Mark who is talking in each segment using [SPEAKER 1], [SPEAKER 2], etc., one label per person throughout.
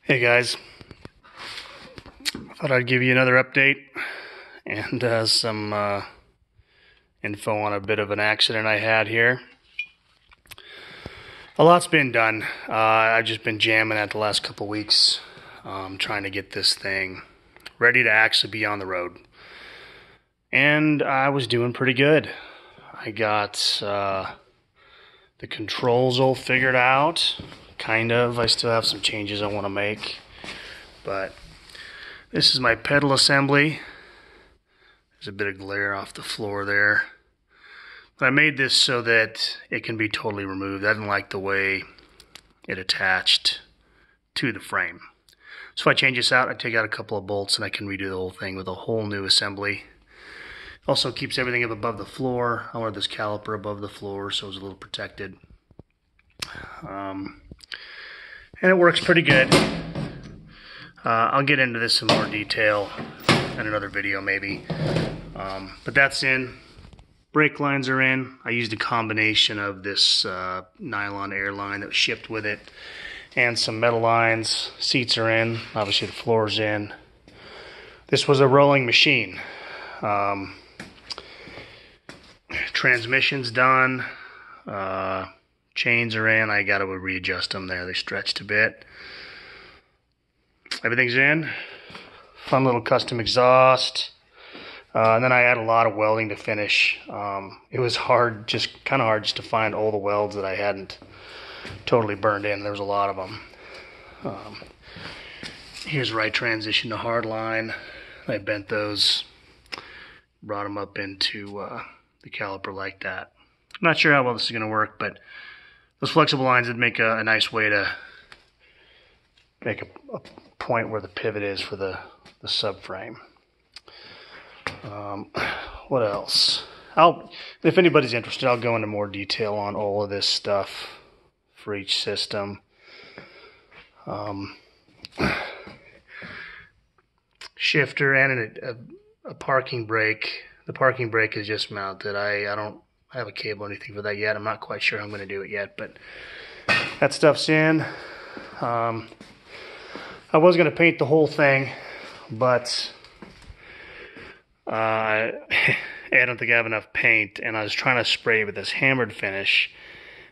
[SPEAKER 1] Hey guys, thought I'd give you another update and some info on a bit of an accident I had here. A lot's been done. I've just been jamming at the last couple weeks, trying to get this thing ready to actually be on the road. And I was doing pretty good. I got the controls all figured out, kind of. I still have some changes I want to make, but this is my pedal assembly. There's a bit of glare off the floor there. But I made this so that it can be totally removed. I didn't like the way it attached to the frame. So if I change this out, I take out a couple of bolts and I can redo the whole thing with a whole new assembly. Also keeps everything up above the floor. I wanted this caliper above the floor so it was a little protected. And it works pretty good. I'll get into this in more detail in another video maybe. But that's in. Brake lines are in. I used a combination of this nylon air line that was shipped with it and some metal lines. Seats are in. Obviously the floor's in. This was a rolling machine. Transmission's done. Chains are in. I got to readjust them there. They stretched a bit. Everything's in. Fun little custom exhaust. And then I had a lot of welding to finish. It was hard, kind of hard just to find all the welds that I hadn't totally burned in. There was a lot of them. Here's where I transitioned to hardline. I bent those, brought them up into the caliper like that. I'm not sure how well this is going to work, but those flexible lines would make a nice way to make a point where the pivot is for the subframe. What else? If anybody's interested, I'll go into more detail on all of this stuff for each system. Shifter and a parking brake. The parking brake is just mounted. I don't have a cable or anything for that yet. I'm not quite sure how I'm going to do it yet, but that stuff's in. I was going to paint the whole thing, but I don't think I have enough paint, and I was trying to spray with this hammered finish,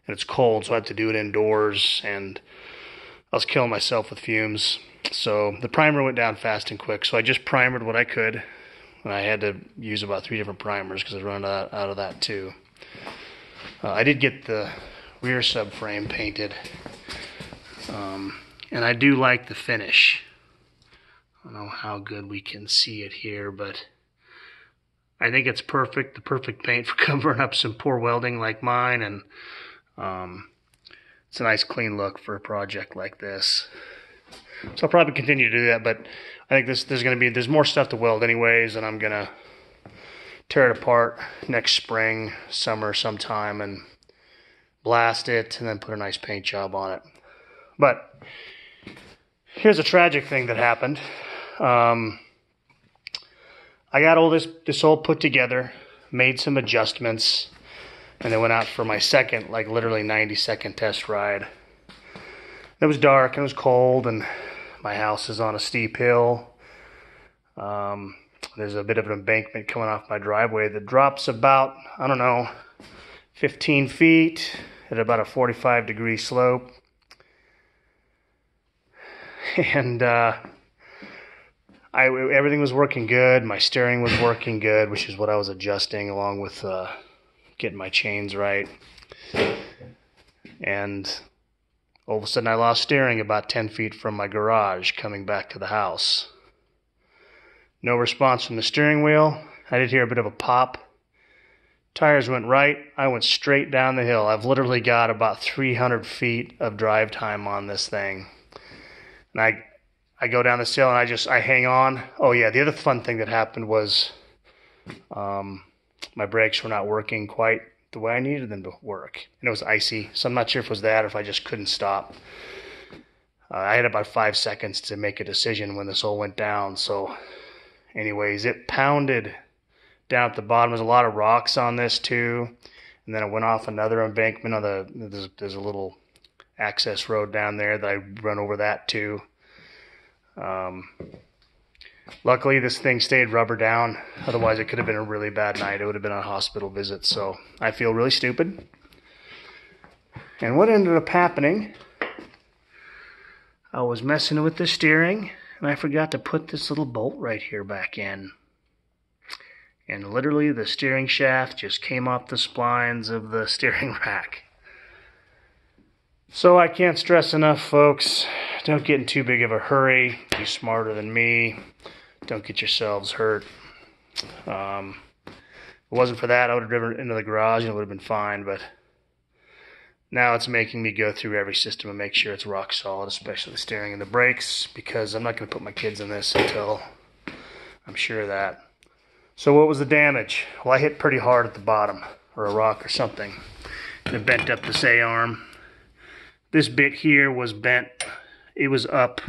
[SPEAKER 1] and it's cold, so I had to do it indoors, and I was killing myself with fumes. So the primer went down fast and quick, so I just primered what I could, and I had to use about 3 different primers because I was running out of that too. I did get the rear subframe painted, and I do like the finish. I don't know how good we can see it here, but I think it's perfect, the perfect paint for covering up some poor welding like mine, and it's a nice clean look for a project like this. So I'll probably continue to do that, but I think there's more stuff to weld anyways, and I'm gonna tear it apart next spring, summer sometime, and blast it, and then put a nice paint job on it. But here's a tragic thing that happened. I got all this all put together, made some adjustments, and then went out for my second, like literally 90-second test ride. It was dark and it was cold, and my house is on a steep hill. There's a bit of an embankment coming off my driveway that drops about, I don't know, 15 feet at about a 45-degree slope. And everything was working good. My steering was working good, which is what I was adjusting along with getting my chains right. And all of a sudden I lost steering about 10 feet from my garage coming back to the house. No response from the steering wheel. I did hear a bit of a pop. Tires went right. I went straight down the hill. I've literally got about 300 feet of drive time on this thing. And I go down this hill and I hang on. Oh yeah, the other fun thing that happened was my brakes were not working quite the way I needed them to work. And it was icy, so I'm not sure if it was that or if I just couldn't stop. I had about 5 seconds to make a decision when this all went down. So anyways, it pounded down at the bottom. There's a lot of rocks on this too. And then it went off another embankment on there's a little access road down there that I run over that too. Luckily, this thing stayed rubber down. Otherwise, it could have been a really bad night. It would have been a hospital visit. So I feel really stupid. And what ended up happening, I was messing with the steering, and I forgot to put this little bolt right here back in. And literally, the steering shaft just came off the splines of the steering rack. So I can't stress enough, folks, don't get in too big of a hurry. Be smarter than me. Don't get yourselves hurt. If it wasn't for that, I would have driven it into the garage and it would have been fine, but now it's making me go through every system and make sure it's rock solid, especially the steering and the brakes, because I'm not going to put my kids in this until I'm sure of that. So what was the damage? Well, I hit pretty hard at the bottom, or a rock or something, and it bent up this A-arm. This bit here was bent. It was up,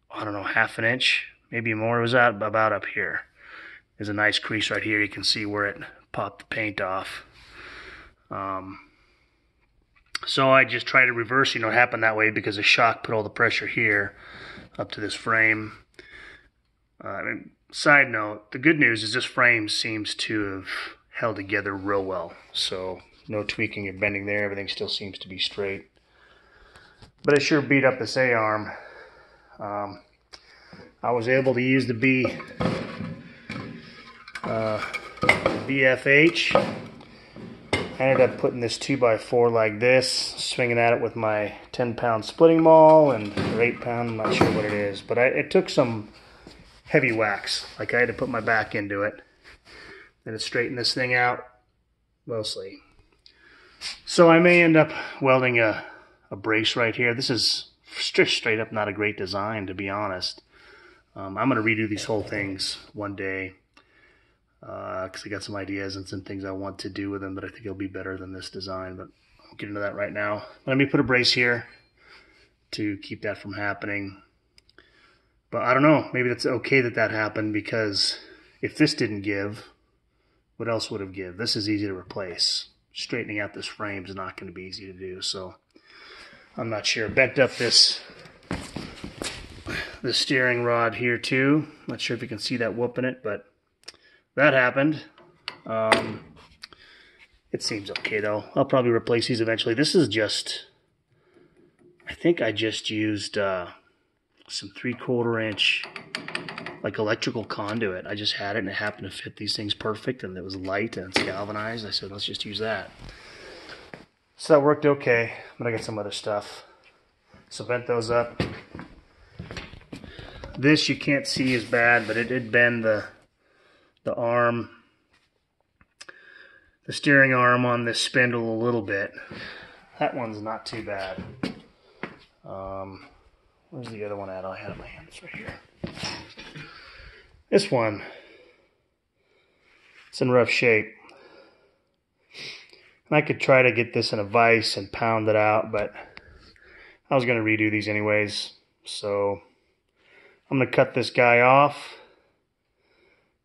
[SPEAKER 1] I don't know, half an inch, maybe more. It was out about up here. There's a nice crease right here. You can see where it popped the paint off. So I just tried to reverse, it happened that way because the shock put all the pressure here up to this frame. Side note, the good news is this frame seems to have held together real well. So no tweaking or bending there. Everything still seems to be straight. But it sure beat up this A-arm. I was able to use the BFH. I ended up putting this 2x4 like this, swinging at it with my 10-pound splitting maul, or 8-pound, I'm not sure what it is. But it took some heavy whacks. Like I had to put my back into it. Then it straightened this thing out, mostly. So I may end up welding a brace right here. This is straight up not a great design, to be honest. I'm going to redo these whole things one day because I got some ideas and some things I want to do with them that I think it'll be better than this design, but I'll get into that right now. Let me put a brace here to keep that from happening. But I don't know, maybe that's okay that happened, because if this didn't give, what else would have give? This is easy to replace. Straightening out this frame is not going to be easy to do, so I'm not sure. Bent up the steering rod here too. Not sure if you can see that whooping it, but that happened. It seems okay though. I'll probably replace these eventually. This is just, I think I just used some 3/4 inch like electrical conduit. I just had it and it happened to fit these things perfect, and it was light and it's galvanized. I said, let's just use that. So that worked okay, but I got some other stuff. So bent those up. This you can't see as bad, but it did bend the arm, the steering arm on this spindle a little bit. That one's not too bad. Where's the other one at? I had it in my hand. It's right here. This one, it's in rough shape. And I could try to get this in a vise and pound it out, but I was going to redo these anyways. So I'm going to cut this guy off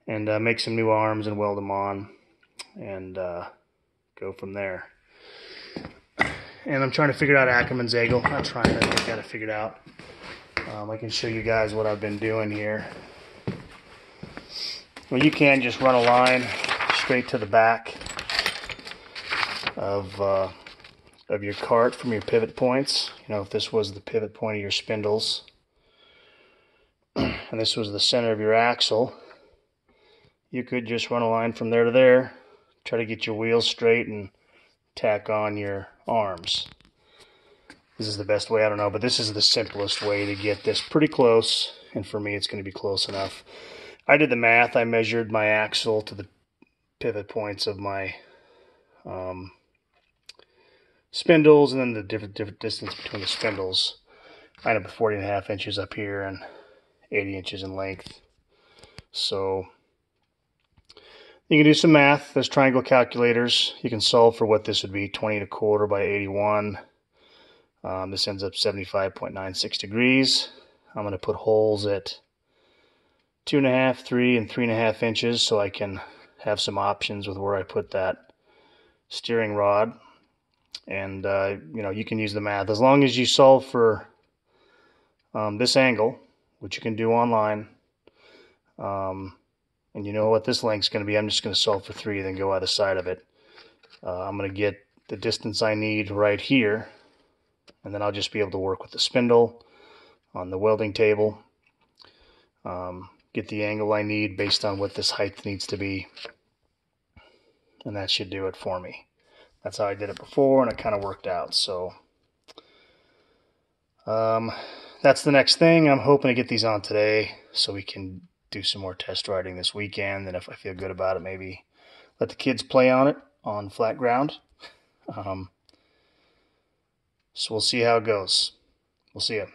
[SPEAKER 1] and make some new arms and weld them on and go from there. And I'm trying to figure out Ackerman's angle. Not trying to, I got it figured out. I can show you guys what I've been doing here. Well, you can just run a line straight to the back of your kart from your pivot points. If this was the pivot point of your spindles and this was the center of your axle, you could just run a line from there to there, try to get your wheels straight and tack on your arms. This is the best way, I don't know, but this is the simplest way to get this pretty close, and for me it's going to be close enough. I did the math. I measured my axle to the pivot points of my spindles, and then the different distance between the spindles. I ended up with 40.5 inches up here and 80 inches in length. So you can do some math. There's triangle calculators. You can solve for what this would be, 20 1/4 by 81. This ends up 75.96 degrees. I'm going to put holes at 2.5, 3, and 3.5 inches so I can have some options with where I put that steering rod. And you can use the math as long as you solve for this angle, which you can do online. And you know what this length's going to be. I'm just going to solve for 3, then go either side of it. I'm going to get the distance I need right here, and then I'll just be able to work with the spindle on the welding table. Get the angle I need based on what this height needs to be, and that should do it for me. That's how I did it before, and it kind of worked out. So that's the next thing. I'm hoping to get these on today so we can do some more test riding this weekend, and if I feel good about it, maybe let the kids play on it on flat ground. So we'll see how it goes. We'll see you.